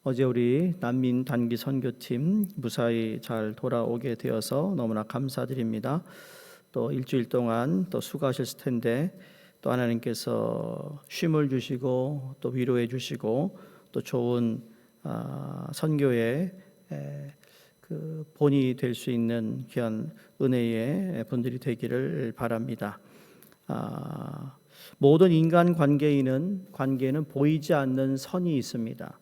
어제 우리 난민 단기 선교팀 무사히 잘 돌아오게 되어서 너무나 감사드립니다. 또 일주일 동안 또 수고하셨을 텐데 또 하나님께서 쉼을 주시고 또 위로해 주시고 또 좋은 선교의 그 본이 될 수 있는 귀한 은혜의 분들이 되기를 바랍니다. 모든 인간 관계에는 보이지 않는 선이 있습니다.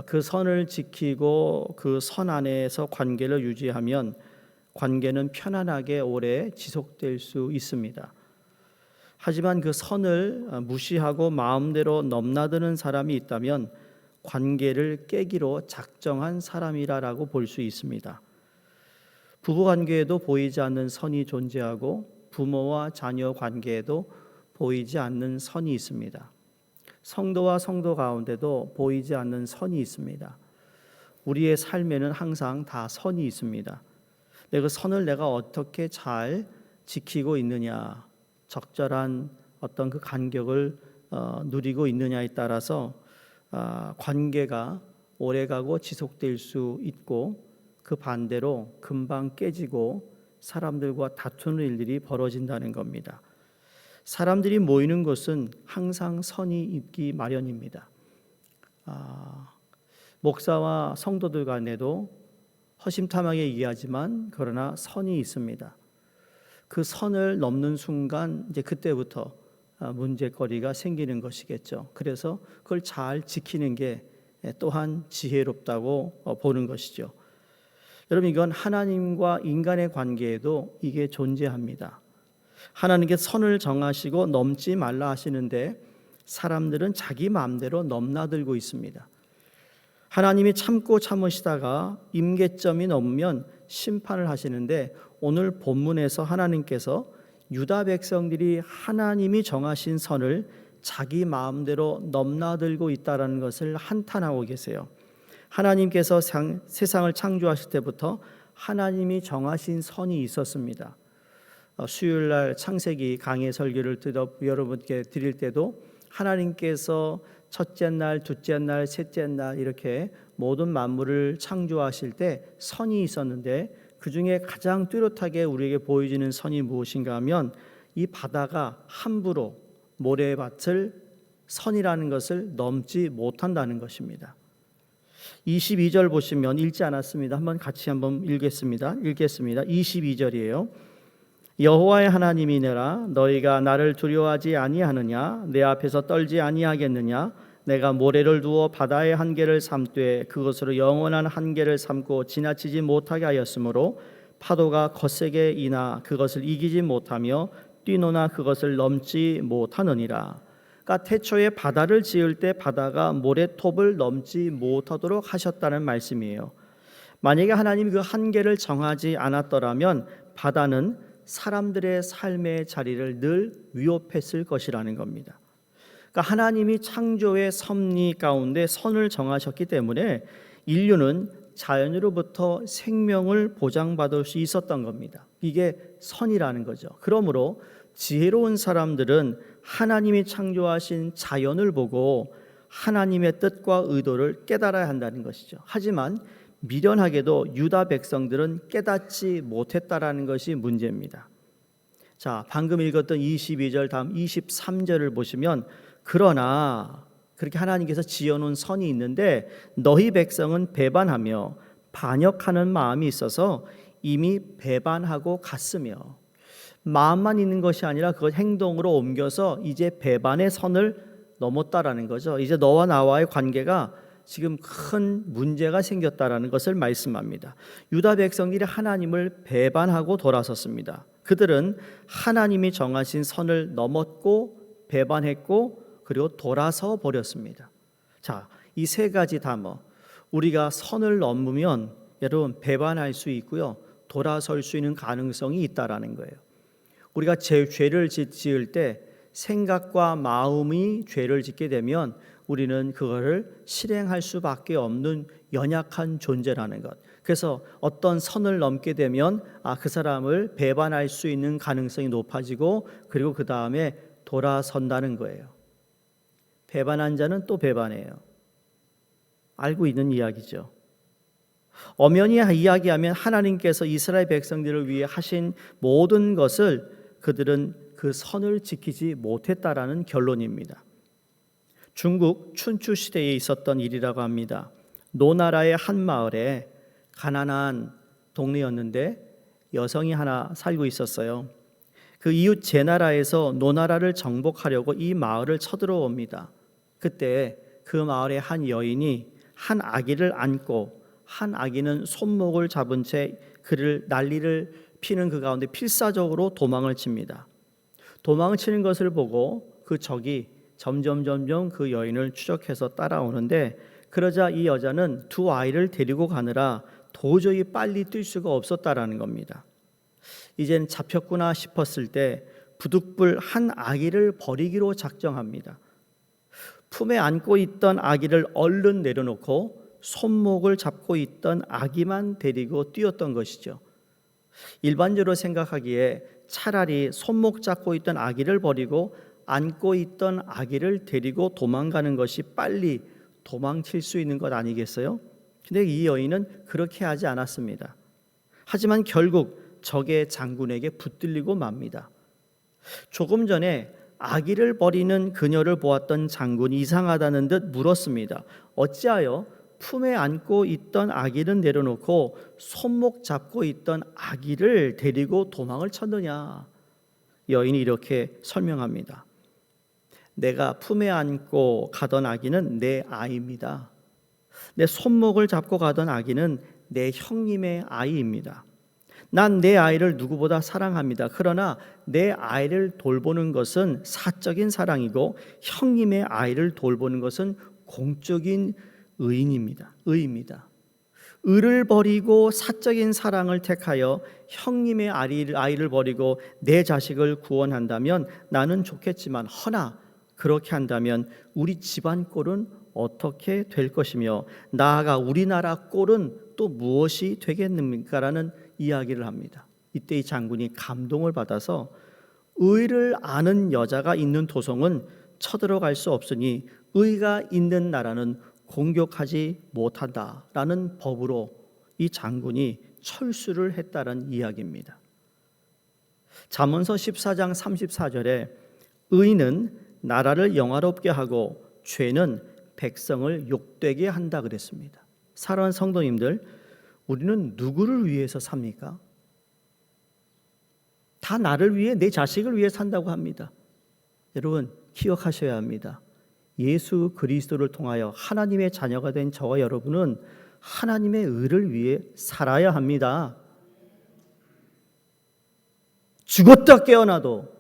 그 선을 지키고 그 선 안에서 관계를 유지하면 관계는 편안하게 오래 지속될 수 있습니다. 하지만 그 선을 무시하고 마음대로 넘나드는 사람이 있다면 관계를 깨기로 작정한 사람이라고 볼 수 있습니다. 부부관계에도 보이지 않는 선이 존재하고 부모와 자녀 관계에도 보이지 않는 선이 있습니다. 성도와 성도 가운데도 보이지 않는 선이 있습니다. 우리의 삶에는 항상 다 선이 있습니다. 그 선을 내가 어떻게 잘 지키고 있느냐, 적절한 어떤 그 간격을 누리고 있느냐에 따라서 관계가 오래가고 지속될 수 있고 그 반대로 금방 깨지고 사람들과 다투는 일들이 벌어진다는 겁니다. 사람들이 모이는 곳은 항상 선이 있기 마련입니다. 목사와 성도들 간에도 허심탄회하게 얘기하지만 그러나 선이 있습니다. 그 선을 넘는 순간 이제 그때부터 문제거리가 생기는 것이겠죠. 그래서 그걸 잘 지키는 게 또한 지혜롭다고 보는 것이죠. 여러분, 이건 하나님과 인간의 관계에도 이게 존재합니다. 하나님께서 선을 정하시고 넘지 말라 하시는데 사람들은 자기 마음대로 넘나들고 있습니다. 하나님이 참고 참으시다가 임계점이 넘으면 심판을 하시는데 오늘 본문에서 하나님께서 유다 백성들이 하나님이 정하신 선을 자기 마음대로 넘나들고 있다는 것을 한탄하고 계세요. 하나님께서 세상을 창조하실 때부터 하나님이 정하신 선이 있었습니다. 수요일 날 창세기 강해 설교를 여러분께 드릴 때도 하나님께서 첫째 날, 둘째 날, 셋째 날 이렇게 모든 만물을 창조하실 때 선이 있었는데 그 중에 가장 뚜렷하게 우리에게 보여지는 선이 무엇인가 하면 이 바다가 함부로 모래밭을 선이라는 것을 넘지 못한다는 것입니다. 22절 보시면 읽지 않았습니다. 같이 읽겠습니다. 22절이에요. 여호와의 하나님이니라 너희가 나를 두려워하지 아니하느냐 내 앞에서 떨지 아니하겠느냐 내가 모래를 두어 바다의 한계를 삼되 그것으로 영원한 한계를 삼고 지나치지 못하게 하였으므로 파도가 거세게 이나 그것을 이기지 못하며 뛰노나 그것을 넘지 못하느니라. 그러니까 태초에 바다를 지을 때 바다가 모래톱을 넘지 못하도록 하셨다는 말씀이에요. 만약에 하나님이 그 한계를 정하지 않았더라면 바다는 사람들의 삶의 자리를 늘 위협했을 것이라는 겁니다. 그러니까 하나님이 창조의 섭리 가운데 선을 정하셨기 때문에 인류는 자연으로부터 생명을 보장받을 수 있었던 겁니다. 이게 선이라는 거죠. 그러므로 지혜로운 사람들은 하나님이 창조하신 자연을 보고 하나님의 뜻과 의도를 깨달아야 한다는 것이죠. 하지만 미련하게도 유다 백성들은 깨닫지 못했다라는 것이 문제입니다. 자, 방금 읽었던 22절 다음 23절을 보시면 그러나 그렇게 하나님께서 지어놓은 선이 있는데 너희 백성은 배반하며 반역하는 마음이 있어서 이미 배반하고 갔으며 마음만 있는 것이 아니라 그걸 행동으로 옮겨서 이제 배반의 선을 넘었다라는 거죠. 이제 너와 나와의 관계가 지금 큰 문제가 생겼다라는 것을 말씀합니다. 유다 백성들이 하나님을 배반하고 돌아섰습니다. 그들은 하나님이 정하신 선을 넘었고 배반했고 그리고 돌아서 버렸습니다. 자, 이 세 가지 다 우리가 선을 넘으면 여러분 배반할 수 있고요. 돌아설 수 있는 가능성이 있다라는 거예요. 우리가 죄를 지을 때 생각과 마음이 죄를 짓게 되면 우리는 그거를 실행할 수밖에 없는 연약한 존재라는 것. 그래서 어떤 선을 넘게 되면 그 사람을 배반할 수 있는 가능성이 높아지고 그리고 그 다음에 돌아선다는 거예요. 배반한 자는 또 배반해요. 알고 있는 이야기죠. 엄연히 이야기하면 하나님께서 이스라엘 백성들을 위해 하신 모든 것을 그들은 그 선을 지키지 못했다라는 결론입니다. 중국 춘추 시대에 있었던 일이라고 합니다. 노나라의 한 마을에 가난한 동네였는데 여성이 하나 살고 있었어요. 그 이웃 제나라에서 노나라를 정복하려고 이 마을을 쳐들어옵니다. 그때 그 마을의 한 여인이 한 아기를 안고, 한 아기는 손목을 잡은 채 그를 난리를 피는 그 가운데 필사적으로 도망을 칩니다. 도망을 치는 것을 보고 그 적이 점점 그 여인을 추적해서 따라오는데, 그러자 이 여자는 두 아이를 데리고 가느라 도저히 빨리 뛸 수가 없었다라는 겁니다. 이젠 잡혔구나 싶었을 때 부득불 한 아기를 버리기로 작정합니다. 품에 안고 있던 아기를 얼른 내려놓고 손목을 잡고 있던 아기만 데리고 뛰었던 것이죠. 일반적으로 생각하기에 차라리 손목 잡고 있던 아기를 버리고 안고 있던 아기를 데리고 도망가는 것이 빨리 도망칠 수 있는 것 아니겠어요? 근데 이 여인은 그렇게 하지 않았습니다. 하지만 결국 적의 장군에게 붙들리고 맙니다. 조금 전에 아기를 버리는 그녀를 보았던 장군이 이상하다는 듯 물었습니다. 어찌하여 품에 안고 있던 아기는 내려놓고 손목 잡고 있던 아기를 데리고 도망을 쳤느냐? 여인이 이렇게 설명합니다. 내가 품에 안고 가던 아기는 내 아이입니다. 내 손목을 잡고 가던 아기는 내 형님의 아이입니다. 난 내 아이를 누구보다 사랑합니다. 그러나 내 아이를 돌보는 것은 사적인 사랑이고 형님의 아이를 돌보는 것은 공적인 의입니다. 의를 버리고 사적인 사랑을 택하여 형님의 아이를 버리고 내 자식을 구원한다면 나는 좋겠지만, 허나 그렇게 한다면 우리 집안 꼴은 어떻게 될 것이며 나아가 우리나라 꼴은 또 무엇이 되겠습니까? 라는 이야기를 합니다. 이때 이 장군이 감동을 받아서 의를 아는 여자가 있는 도성은 쳐들어갈 수 없으니 의가 있는 나라는 공격하지 못한다라는 법으로 이 장군이 철수를 했다는 이야기입니다. 잠언서 14장 34절에 의는 나라를 영화롭게 하고 죄는 백성을 욕되게 한다 그랬습니다. 사랑하는 성도님들, 우리는 누구를 위해서 삽니까? 다 나를 위해, 내 자식을 위해 산다고 합니다. 여러분 기억하셔야 합니다. 예수 그리스도를 통하여 하나님의 자녀가 된 저와 여러분은 하나님의 의를 위해 살아야 합니다. 죽었다 깨어나도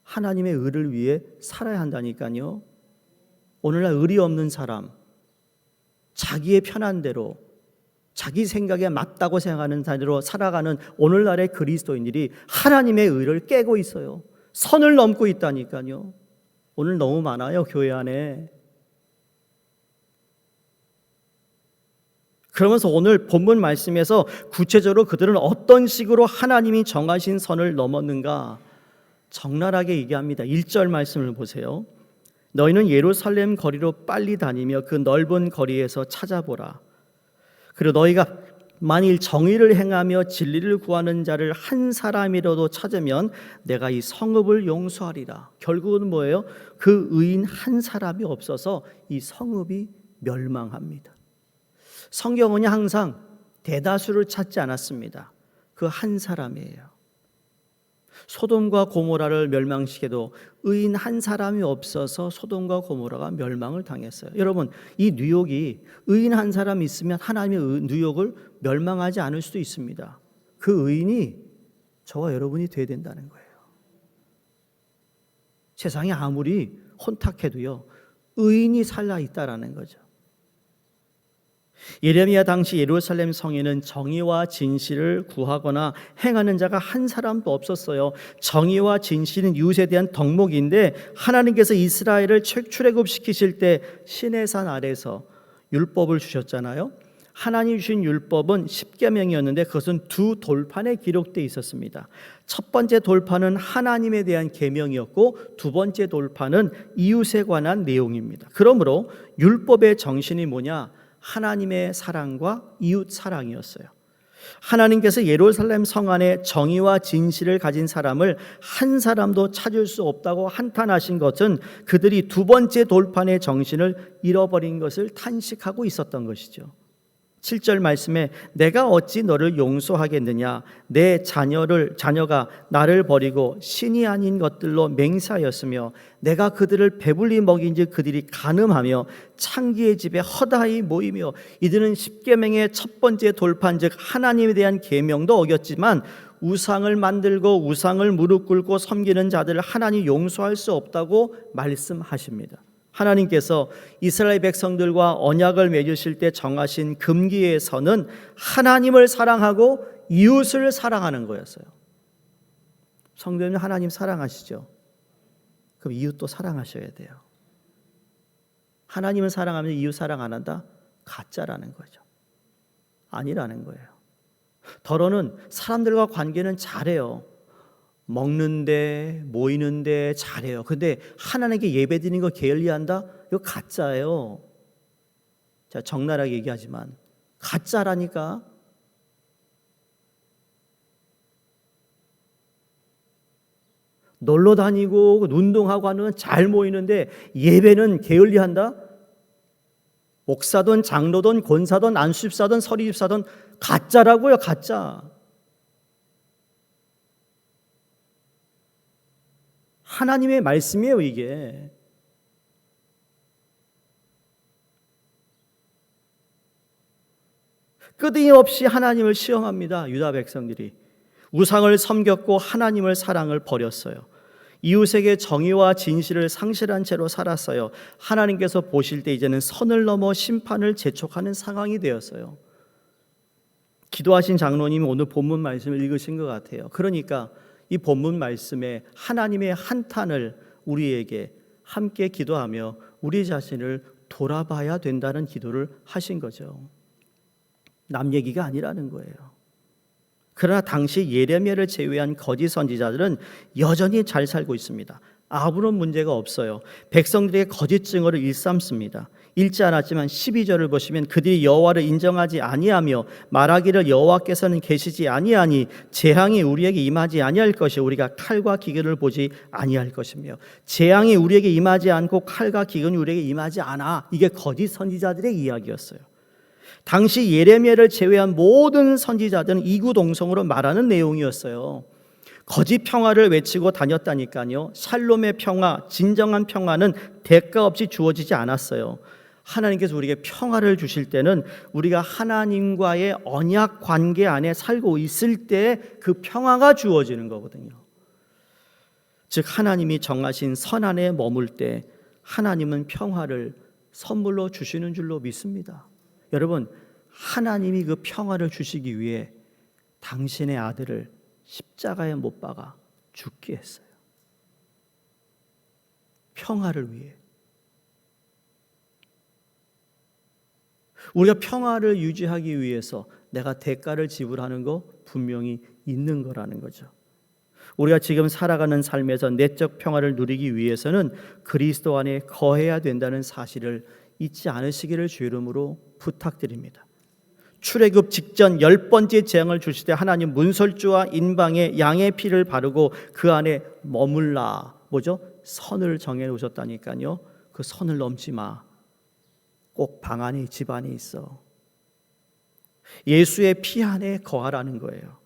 하나님의 의를 위해 살아야 한다니까요. 오늘날 의리 없는 사람, 자기의 편한 대로, 자기 생각에 맞다고 생각하는 대로 살아가는 오늘날의 그리스도인들이 하나님의 의를 깨고 있어요. 선을 넘고 있다니까요. 오늘 너무 많아요, 교회 안에. 그러면서 오늘 본문 말씀에서 구체적으로 그들은 어떤 식으로 하나님이 정하신 선을 넘었는가 적나라하게 얘기합니다. 1절 말씀을 보세요. 너희는 예루살렘 거리로 빨리 다니며 그 넓은 거리에서 찾아보라. 그리고 너희가 만일 정의를 행하며 진리를 구하는 자를 한 사람이라도 찾으면 내가 이 성읍을 용서하리라. 결국은 뭐예요? 그 의인 한 사람이 없어서 이 성읍이 멸망합니다. 성경은 항상 대다수를 찾지 않았습니다. 그 한 사람이에요. 소돔과 고모라를 멸망시켜도 의인 한 사람이 없어서 소돔과 고모라가 멸망을 당했어요. 여러분, 이 뉴욕이 의인 한 사람 있으면 하나님의 뉴욕을 멸망하지 않을 수도 있습니다. 그 의인이 저와 여러분이 돼야 된다는 거예요. 세상이 아무리 혼탁해도요, 의인이 살아 있다라는 거죠. 예레미야 당시 예루살렘 성에는 정의와 진실을 구하거나 행하는 자가 한 사람도 없었어요. 정의와 진실은 이웃에 대한 덕목인데 하나님께서 이스라엘을 출애굽시키실 때 시내산 아래서 율법을 주셨잖아요. 하나님 주신 율법은 십계명이었는데 그것은 두 돌판에 기록되어 있었습니다. 첫 번째 돌판은 하나님에 대한 계명이었고 두 번째 돌판은 이웃에 관한 내용입니다. 그러므로 율법의 정신이 뭐냐? 하나님의 사랑과 이웃 사랑이었어요. 하나님께서 예루살렘 성 안에 정의와 진실을 가진 사람을 한 사람도 찾을 수 없다고 한탄하신 것은 그들이 두 번째 돌판의 정신을 잃어버린 것을 탄식하고 있었던 것이죠. 7절 말씀에 내가 어찌 너를 용서하겠느냐, 내 자녀가 나를 버리고 신이 아닌 것들로 맹세하였으며 내가 그들을 배불리 먹인즉 그들이 간음하며 창기의 집에 허다히 모이며. 이들은 십계명의 첫 번째 돌판 즉 하나님에 대한 계명도 어겼지만 우상을 만들고 우상을 무릎 꿇고 섬기는 자들을 하나님 용서할 수 없다고 말씀하십니다. 하나님께서 이스라엘 백성들과 언약을 맺으실 때 정하신 금기의 선은 하나님을 사랑하고 이웃을 사랑하는 거였어요. 성도님, 하나님 사랑하시죠? 그럼 이웃도 사랑하셔야 돼요. 하나님을 사랑하면 이웃 사랑 안 한다? 가짜라는 거죠. 아니라는 거예요. 더러는 사람들과 관계는 잘해요. 먹는데 모이는데 잘해요. 근데 하나님께 예배드리는 거 게을리한다? 이거 가짜예요. 자, 적나라하게 얘기하지만 가짜라니까. 놀러 다니고 운동하고 하는 잘 모이는데 예배는 게을리한다? 목사든 장로든 권사든 안수집사든 서리집사든 가짜라고요. 가짜. 하나님의 말씀이에요, 이게. 끊임없이 하나님을 시험합니다. 유다 백성들이 우상을 섬겼고 하나님을 사랑을 버렸어요. 이웃에게 정의와 진실을 상실한 채로 살았어요. 하나님께서 보실 때 이제는 선을 넘어 심판을 재촉하는 상황이 되었어요. 기도하신 장로님이 오늘 본문 말씀을 읽으신 것 같아요. 그러니까 이 본문 말씀에 하나님의 한탄을 우리에게 함께 기도하며 우리 자신을 돌아봐야 된다는 기도를 하신 거죠. 남 얘기가 아니라는 거예요. 그러나 당시 예레미야를 제외한 거짓 선지자들은 여전히 잘 살고 있습니다. 아무런 문제가 없어요. 백성들에게 거짓 증거를 일삼습니다. 읽지 않았지만 12절을 보시면 그들이 여호와를 인정하지 아니하며 말하기를 여호와께서는 계시지 아니하니 재앙이 우리에게 임하지 아니할 것이 우리가 칼과 기근을 보지 아니할 것이며. 재앙이 우리에게 임하지 않고 칼과 기근이 우리에게 임하지 않아. 이게 거짓 선지자들의 이야기였어요. 당시 예레미야를 제외한 모든 선지자들은 이구동성으로 말하는 내용이었어요. 거짓 평화를 외치고 다녔다니까요. 샬롬의 평화, 진정한 평화는 대가 없이 주어지지 않았어요. 하나님께서 우리에게 평화를 주실 때는 우리가 하나님과의 언약 관계 안에 살고 있을 때 그 평화가 주어지는 거거든요. 즉 하나님이 정하신 선 안에 머물 때 하나님은 평화를 선물로 주시는 줄로 믿습니다. 여러분, 하나님이 그 평화를 주시기 위해 당신의 아들을 십자가에 못 박아 죽게 했어요. 평화를 위해. 우리가 평화를 유지하기 위해서 내가 대가를 지불하는 거 분명히 있는 거라는 거죠. 우리가 지금 살아가는 삶에서 내적 평화를 누리기 위해서는 그리스도 안에 거해야 된다는 사실을 잊지 않으시기를 주 이름으로 부탁드립니다. 출애굽 직전 10번째 재앙을 주실 때 하나님 문설주와 인방에 양의 피를 바르고 그 안에 머물라. 뭐죠? 선을 정해 놓으셨다니까요. 그 선을 넘지 마. 꼭 방 안에 집 안에 있어. 예수의 피 안에 거하라는 거예요.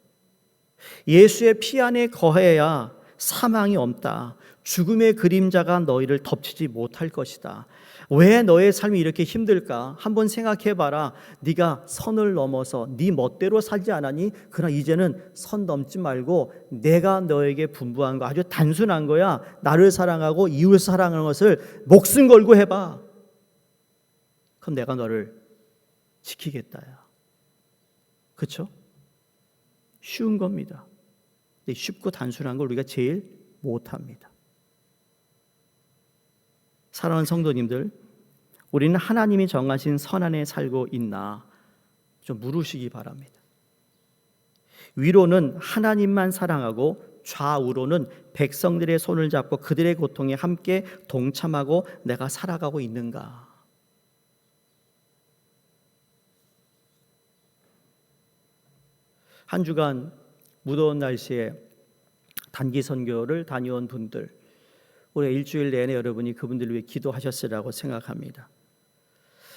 예수의 피 안에 거해야 사망이 없다. 죽음의 그림자가 너희를 덮치지 못할 것이다. 왜 너의 삶이 이렇게 힘들까? 한번 생각해봐라. 네가 선을 넘어서 네 멋대로 살지 않았니? 그러나 이제는 선 넘지 말고 내가 너에게 분부한 거 아주 단순한 거야. 나를 사랑하고 이웃을 사랑하는 것을 목숨 걸고 해봐. 그럼 내가 너를 지키겠다야. 그렇죠? 쉬운 겁니다. 근데 쉽고 단순한 걸 우리가 제일 못합니다. 사랑하는 성도님들, 우리는 하나님이 정하신 선 안에 살고 있나? 좀 물으시기 바랍니다. 위로는 하나님만 사랑하고 좌우로는 백성들의 손을 잡고 그들의 고통에 함께 동참하고 내가 살아가고 있는가? 한 주간 무더운 날씨에 단기 선교를 다녀온 분들, 올해 일주일 내내 여러분이 그분들을 위해 기도하셨으리라고 생각합니다.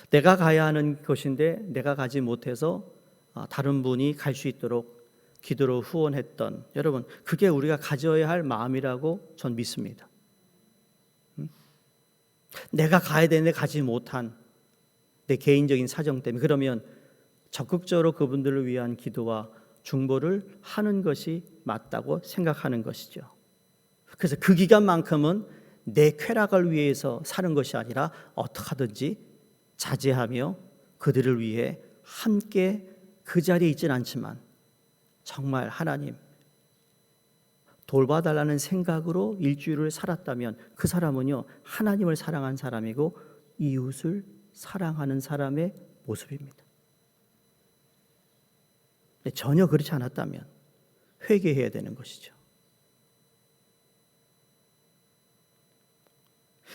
내가 가야 하는 것인데 내가 가지 못해서 다른 분이 갈 수 있도록 기도로 후원했던, 여러분, 그게 우리가 가져야 할 마음이라고 전 믿습니다. 내가 가야 되는데 가지 못한 내 개인적인 사정 때문에, 그러면 적극적으로 그분들을 위한 기도와 중보를 하는 것이 맞다고 생각하는 것이죠. 그래서 그 기간만큼은 내 쾌락을 위해서 사는 것이 아니라 어떻게 하든지 자제하며 그들을 위해 함께 그 자리에 있지는 않지만 정말 하나님 돌봐달라는 생각으로 일주일을 살았다면 그 사람은요, 하나님을 사랑한 사람이고 이웃을 사랑하는 사람의 모습입니다. 전혀 그렇지 않았다면 회개해야 되는 것이죠.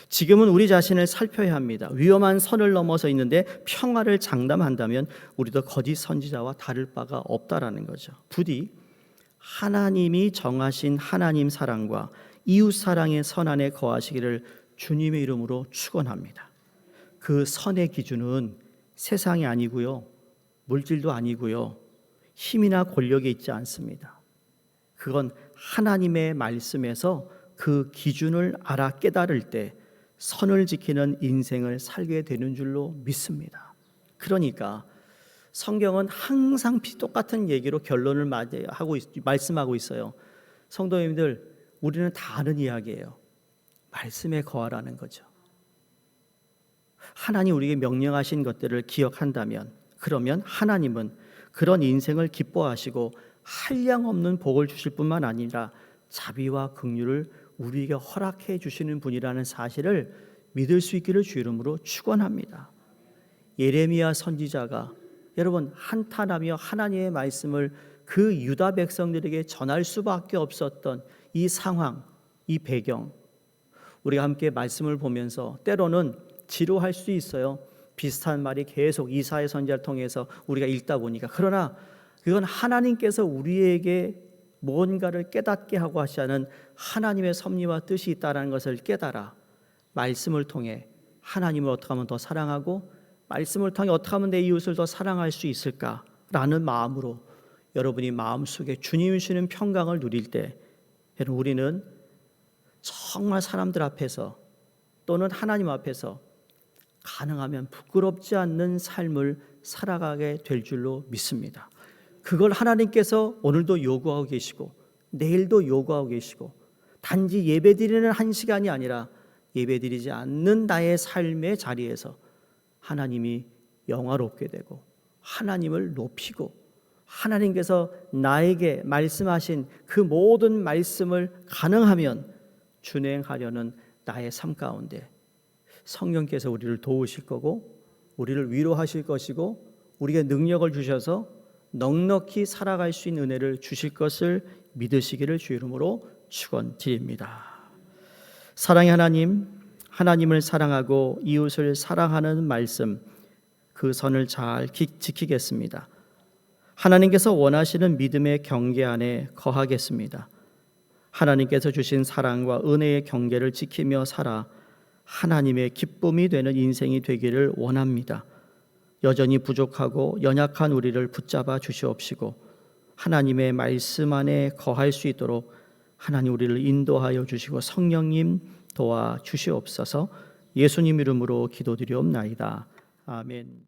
지금은 우리 자신을 살펴야 합니다. 위험한 선을 넘어서 있는데 평화를 장담한다면 우리도 거짓 선지자와 다를 바가 없다라는 거죠. 부디 하나님이 정하신 하나님 사랑과 이웃 사랑의 선 안에 거하시기를 주님의 이름으로 축원합니다. 그 선의 기준은 세상이 아니고요, 물질도 아니고요, 힘이나 권력에 있지 않습니다. 그건 하나님의 말씀에서 그 기준을 알아 깨달을 때 선을 지키는 인생을 살게 되는 줄로 믿습니다. 그러니까 성경은 항상 똑같은 얘기로 결론을 말씀하고 있어요. 성도님들, 우리는 다 아는 이야기예요. 말씀에 거하라는 거죠. 하나님 우리에게 명령하신 것들을 기억한다면, 그러면 하나님은 그런 인생을 기뻐하시고 한량없는 복을 주실 뿐만 아니라 자비와 긍휼을 우리에게 허락해 주시는 분이라는 사실을 믿을 수 있기를 주 이름으로 축원합니다. 예레미야 선지자가 여러분 한탄하며 하나님의 말씀을 그 유다 백성들에게 전할 수밖에 없었던 이 상황, 이 배경, 우리가 함께 말씀을 보면서 때로는 지루할 수 있어요. 비슷한 말이 계속 이사야 선지자를 통해서 우리가 읽다 보니까. 그러나 그건 하나님께서 우리에게 뭔가를 깨닫게 하고 하시는 하나님의 섭리와 뜻이 있다는 것을 깨달아 말씀을 통해 하나님을 어떻게 하면 더 사랑하고 말씀을 통해 어떻게 하면 내 이웃을 더 사랑할 수 있을까라는 마음으로 여러분이 마음속에 주님이 주시는 평강을 누릴 때, 여러분, 우리는 정말 사람들 앞에서 또는 하나님 앞에서 가능하면 부끄럽지 않는 삶을 살아가게 될 줄로 믿습니다. 그걸 하나님께서 오늘도 요구하고 계시고 내일도 요구하고 계시고, 단지 예배드리는 한 시간이 아니라 예배드리지 않는 나의 삶의 자리에서 하나님이 영화롭게 되고 하나님을 높이고 하나님께서 나에게 말씀하신 그 모든 말씀을 가능하면 준행하려는 나의 삶 가운데 성령께서 우리를 도우실 거고 우리를 위로하실 것이고 우리에게 능력을 주셔서 넉넉히 살아갈 수 있는 은혜를 주실 것을 믿으시기를 주 이름으로 축원드립니다. 사랑의 하나님, 하나님을 사랑하고 이웃을 사랑하는 말씀, 그 선을 잘 지키겠습니다. 하나님께서 원하시는 믿음의 경계 안에 거하겠습니다. 하나님께서 주신 사랑과 은혜의 경계를 지키며 살아 하나님의 기쁨이 되는 인생이 되기를 원합니다. 여전히 부족하고 연약한 우리를 붙잡아 주시옵시고 하나님의 말씀 안에 거할 수 있도록 하나님 우리를 인도하여 주시고 성령님 도와 주시옵소서. 예수님 이름으로 기도드리옵나이다. 아멘.